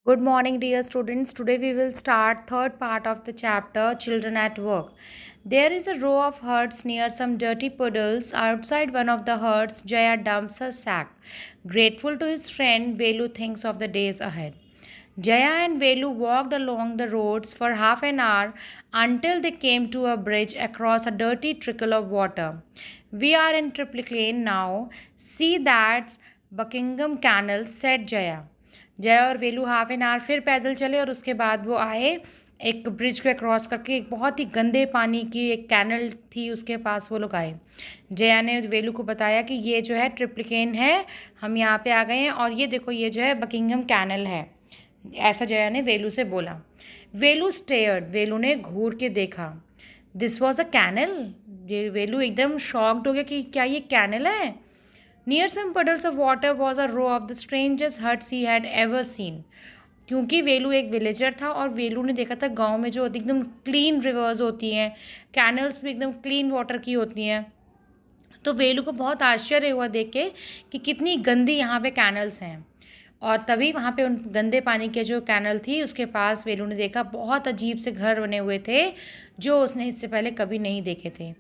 Good morning, dear students. Today we will start third part of the chapter Children at Work. There is a row of huts near some dirty puddles. Outside one of the huts, Jaya dumps her sack. Grateful to his friend, Velu thinks of the days ahead. Jaya and Velu walked along the roads for half an hour until they came to a bridge across a dirty trickle of water. We are in Triplicane now. See that's Buckingham Canal, said Jaya. जय और वेलू half an hour फिर पैदल चले और उसके बाद वो आए एक ब्रिज को क्रॉस करके एक बहुत ही गंदे पानी की एक कैनल थी उसके पास वो लोग आए। जया ने वेलू को बताया कि ये जो है ट्रिप्लिकेन है, हम यहाँ पे आ गए हैं और ये देखो ये जो है बकिंगम कैनल है। ऐसा जया ने वेलू से बोला। वेलू स्टेयर्ड, वेलू ने घूर के देखा। This was a canal. ये वेलू एकदम शॉक्ड हो गया कि क्या ये कैनल है। Near some puddles of water was a row of the strangest huts he had ever seen. क्योंकि वेलू एक विलेजर था और वेलू ने देखा था गांव में जो एकदम क्लीन रिवर्स होती हैं, कैनल्स भी एकदम क्लीन वाटर की होती हैं। तो वेलू को बहुत आश्चर्य हुआ देख के कि कितनी गंदी यहाँ पे कैनल्स हैं। और तभी वहाँ पे उन गंदे पानी के जो कैनल थी उसके पास वेलू ने देखा बहुत अजीब से घर बने हुए थे जो उसने इससे पहले कभी नहीं देखे थे।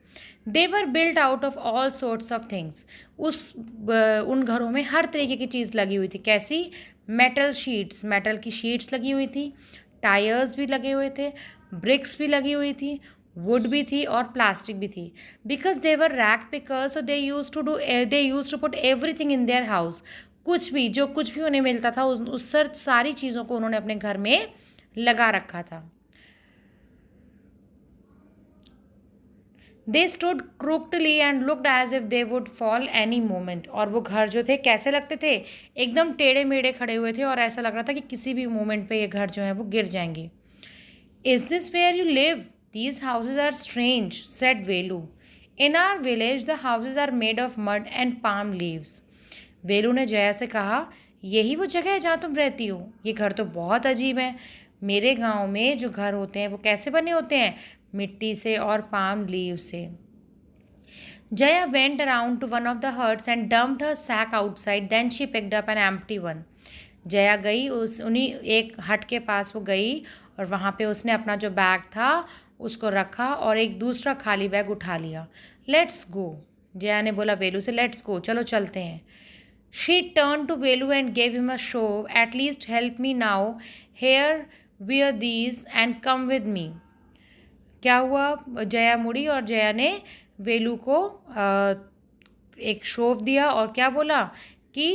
They were built out of all sorts of things. उन घरों में हर तरीके की चीज़ लगी हुई थी। कैसी? मेटल शीट्स, मेटल की शीट्स लगी हुई थी, टायर्स भी लगे हुए थे, ब्रिक्स भी लगी हुई थी, वुड भी थी और प्लास्टिक भी थी। Because they were rag pickers, so they use to put everything in their house. कुछ भी उन्हें मिलता था उस सारी चीज़ों को उन्होंने अपने घर में लगा रखा था। They stood crookedly and looked as if they would fall any moment. और वो घर जो थे कैसे लगते थे? एकदम टेढ़े मेढ़े खड़े हुए थे और ऐसा लग रहा था कि किसी भी मोमेंट पे ये घर जो है वो गिर जाएंगे। Is this where you live? These houses are strange, said Velu. In our village the houses are made of mud and palm leaves. Velu ने जया से कहा, यही वो जगह है जहाँ तुम रहती हो? ये घर तो बहुत अजीब है। मेरे गांव में जो घर होते हैं वो कैसे बने होते हैं? मिट्टी से और पाम लीव से। Jaya went around to one of the huts and dumped her sack outside, then she picked up an empty one. Jaya गई उस उन्हीं एक हट के पास वो गई और वहाँ पे उसने अपना जो बैग था उसको रखा और एक दूसरा खाली बैग उठा लिया। लेट्स गो, जया ने बोला वेलू से, लेट्स गो, चलो चलते हैं। She turned to Velu and gave him a shove. At least help me now. Here, wear these and come with me. क्या हुआ? जया मुड़ी और जया ने वेलू को एक शोव दिया और क्या बोला कि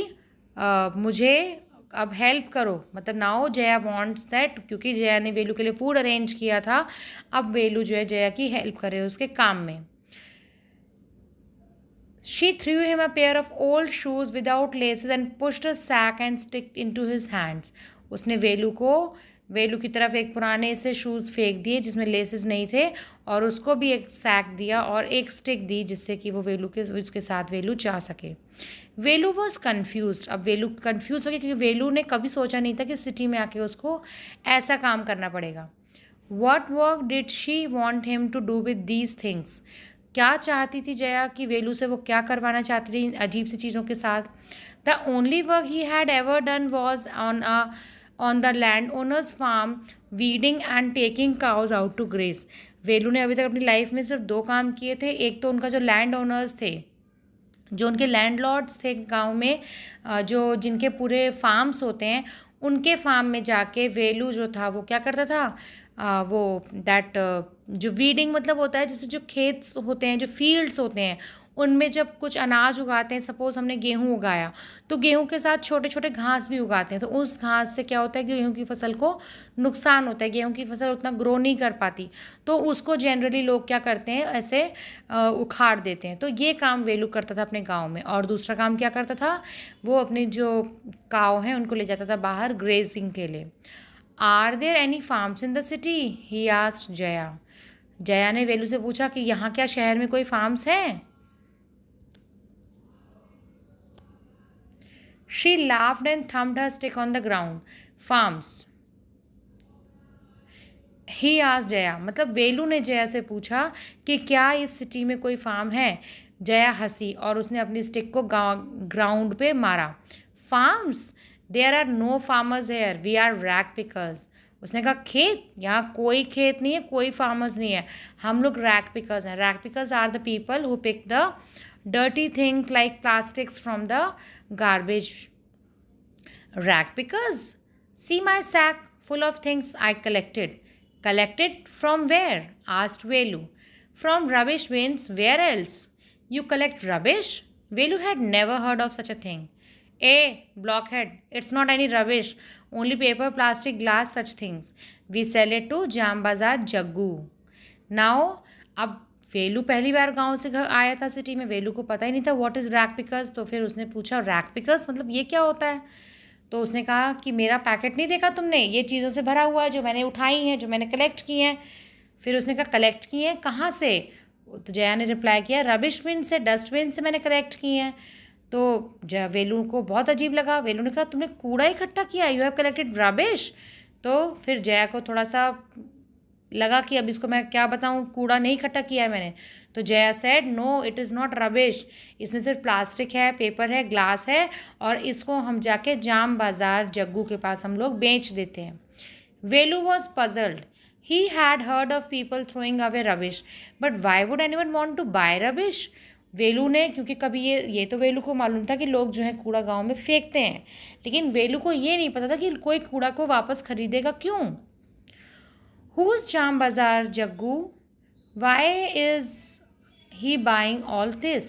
मुझे अब हेल्प करो। मतलब नाउ जया वांट्स दैट, क्योंकि जया ने वेलू के लिए फूड अरेंज किया था, अब वेलू जो है जया की हेल्प करे उसके काम में। She threw him a pair of old shoes without laces and pushed a sack and stick into his hands. उसने वेलू की तरफ एक पुराने से शूज़ फेंक दिए जिसमें लेसेस नहीं थे और उसको भी एक सैक दिया और एक स्टिक दी जिससे कि वो उसके साथ वेलू जा सके। वेलू वॉज कन्फ्यूज। अब वेलू कन्फ्यूज हो गया क्योंकि वेलू ने कभी सोचा नहीं था कि सिटी में आके उसको ऐसा काम करना पड़ेगा। What work did she want him to do with these things? क्या चाहती थी जया कि वेलू से वो क्या करवाना चाहती थी इन अजीब सी चीज़ों के साथ? The only work he had ever done was on the land owners farm, weeding and taking cows out to graze. Velu ने अभी तक अपनी लाइफ में सिर्फ दो काम किए थे। एक तो उनका जो लैंड ओनर्स थे, जो उनके लैंडलॉर्ड्स थे गांव में, जो जिनके पूरे फार्म्स होते हैं, उनके फार्म में जाके वेलू जो था वो क्या करता था, वो दैट जो वीडिंग मतलब होता है जैसे जो खेत होते हैं, जो फील्ड्स होते हैं, उनमें जब कुछ अनाज उगाते हैं, सपोज हमने गेहूँ उगाया तो गेहूँ के साथ छोटे छोटे घास भी उगाते हैं, तो उस घास से क्या होता है कि गेहूँ की फसल को नुकसान होता है, गेहूँ की फसल उतना ग्रो नहीं कर पाती, तो उसको जनरली लोग क्या करते हैं, ऐसे उखाड़ देते हैं। तो ये काम वेलू करता था अपने गाँव में। और दूसरा काम क्या करता था, वो अपनी जो काव हैं उनको ले जाता था बाहर ग्रेजिंग के लिए। Are there any farms in the city? He asked Jaya. Jaya ने वेलू से पूछा कि यहाँ क्या शहर में कोई फार्म्स हैं? She laughed and thumped her stick on the ground. Farms, he asked Jaya, मतलब वेलू ने जया से पूछा कि क्या इस सिटी में कोई फार्म है? जया हंसी और उसने अपनी स्टिक को ग्राउंड पे मारा। Farms? There are no farmers here, we are rag pickers. उसने कहा खेत, यहाँ कोई खेत नहीं है, कोई फार्मर्स नहीं है, हम लोग रैग पिकर्स हैं। Rag pickers are the people who pick the dirty things like plastics from the garbage. Rag pickers, see my sack full of things I collected. Collected from where? Asked Velu. From rubbish bins, where else? You collect rubbish? Velu had never heard of such a thing. Blockhead, it's not any rubbish. Only paper, plastic, glass, such things. We sell it to Jam Bazaar Jaggu. Now, अब वेलू पहली बार गांव से घर आया था city में, वेलू को पता ही नहीं था व्हाट इज़ रैग पिकर्स। तो फिर उसने पूछा रैग पिकर्स मतलब ये क्या होता है? तो उसने कहा कि मेरा पैकेट नहीं देखा तुमने, ये चीज़ों से भरा हुआ है जो मैंने उठाई हैं, जो मैंने कलेक्ट की हैं। फिर उसने कहा कलेक्ट की हैं कहाँ से? तो जया ने रिप्लाई किया रबिश बिन से, डस्टबिन से मैंने कलेक्ट की हैं। तो वेलू को बहुत अजीब लगा। वेलू ने कहा तुमने कूड़ा इकट्ठा किया, यू हैव कलेक्टेड रबिश। तो फिर जया को थोड़ा सा लगा कि अब इसको मैं क्या बताऊं, कूड़ा नहीं इकट्ठा किया है मैंने। तो Jaya said no it is not rubbish, इसमें सिर्फ प्लास्टिक है, पेपर है, ग्लास है, और इसको हम जाके जाम बाज़ार जग्गू के पास हम लोग बेच देते हैं। Velu was puzzled, he had heard of people throwing away rubbish but why would anyone want to buy rubbish. Velu ने, क्योंकि कभी ये तो वेलू को मालूम था कि लोग जो है कूड़ा गांव में फेंकते हैं, लेकिन वेलू को ये नहीं पता था कि कोई कूड़ा को वापस खरीदेगा क्यों। Who's Jam Bazaar Jaggu? Why is he buying all this?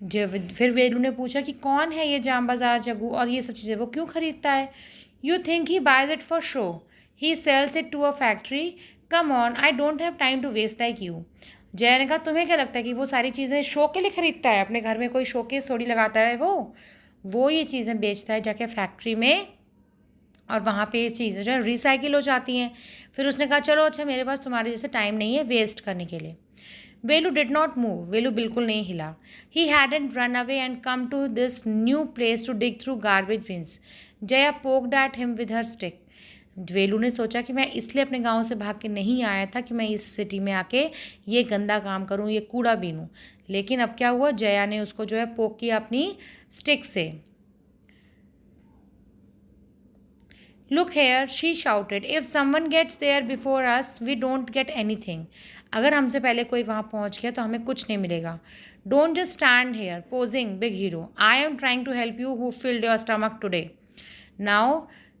फिर वेलू ने पूछा कि कौन है ये जाम बाज़ार जग्गू और ये सब चीज़ें वो क्यों खरीदता है। You think he buys it for show, he sells it to a factory, come on I don't have time to waste like you. Jaya ने कहा तुम्हें क्या लगता है कि वो सारी चीज़ें शो के लिए खरीदता है? अपने घर में कोई शोकेस थोड़ी लगाता है, वो ये चीज़ें बेचता है जाके फैक्ट्री में, और वहाँ पे ये चीज़ें जो है रिसाइकिल हो जाती हैं। फिर उसने कहा चलो अच्छा मेरे पास तुम्हारे जैसे टाइम नहीं है वेस्ट करने के लिए। Velu did not move, Velu बिल्कुल नहीं हिला। He hadn't run away and come to this new place to dig through garbage bins. Jaya poked at him with her stick. Velu ने सोचा कि मैं इसलिए अपने गांव से भाग के नहीं आया था कि मैं इस सिटी में आके ये गंदा काम करूं, ये कूड़ा बीनूं। लेकिन अब क्या हुआ, जया ने उसको जो है पोक किया अपनी स्टिक से। Look here, she shouted. If someone gets there before us, we don't get anything. अगर हमसे पहले कोई वहाँ पहुँच गया तो हमें कुछ नहीं मिलेगा। Don't just stand here, posing big hero. I am trying to help you who filled your stomach today. Now,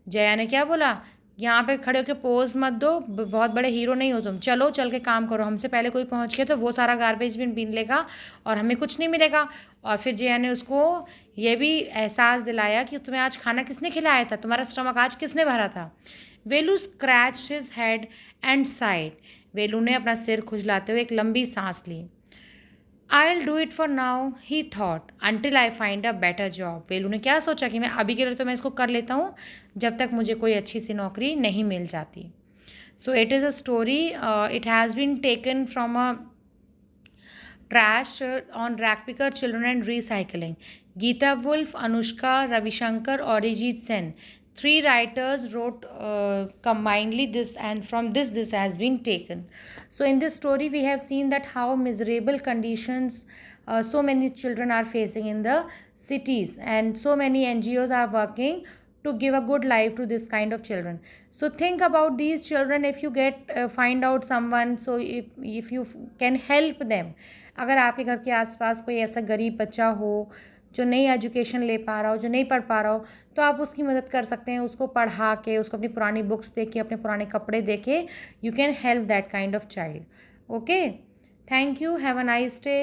Jaya ने क्या बोला, यहाँ पे खड़े होकर पोज मत दो, बहुत बड़े हीरो नहीं हो तुम, चलो चल के काम करो, हमसे पहले कोई पहुँच गया तो वो सारा गार्बेज बिन बीन लेगा और हमें कुछ नहीं मिलेगा। और फिर जया ने उसको ये भी एहसास दिलाया कि तुम्हें आज खाना किसने खिलाया था, तुम्हारा स्टमक आज किसने भरा था। Velu scratch his head and side. Velu ने अपना सिर खुजलाते हुए एक लंबी सांस ली। I'll do it for now, he thought, until I find a better job. वेलू ने क्या सोचा कि मैं अभी के लिए तो मैं इसको कर लेता हूँ जब तक मुझे कोई अच्छी सी नौकरी नहीं मिल जाती। So it is a story. It has been taken from a trash on Rackpicker Children and Recycling. Geeta Wolf, Anushka, Ravishankar, Arijit Sen. 3 writers wrote combinedly this, and from this has been taken. So in this story we have seen that how miserable conditions so many children are facing in the cities, and so many NGOs are working to give a good life to this kind of children. So think about these children. If you find out someone, so if you can help them, अगर आपके घर के आसपास कोई ऐसा गरीब बच्चा हो जो नई एजुकेशन ले पा रहा हो, जो नहीं पढ़ पा रहा हो, तो आप उसकी मदद कर सकते हैं, उसको पढ़ा के, उसको अपनी पुरानी बुक्स दे के, अपने पुराने कपड़े दे के, you can help that kind of child. Okay, thank you, have a nice day.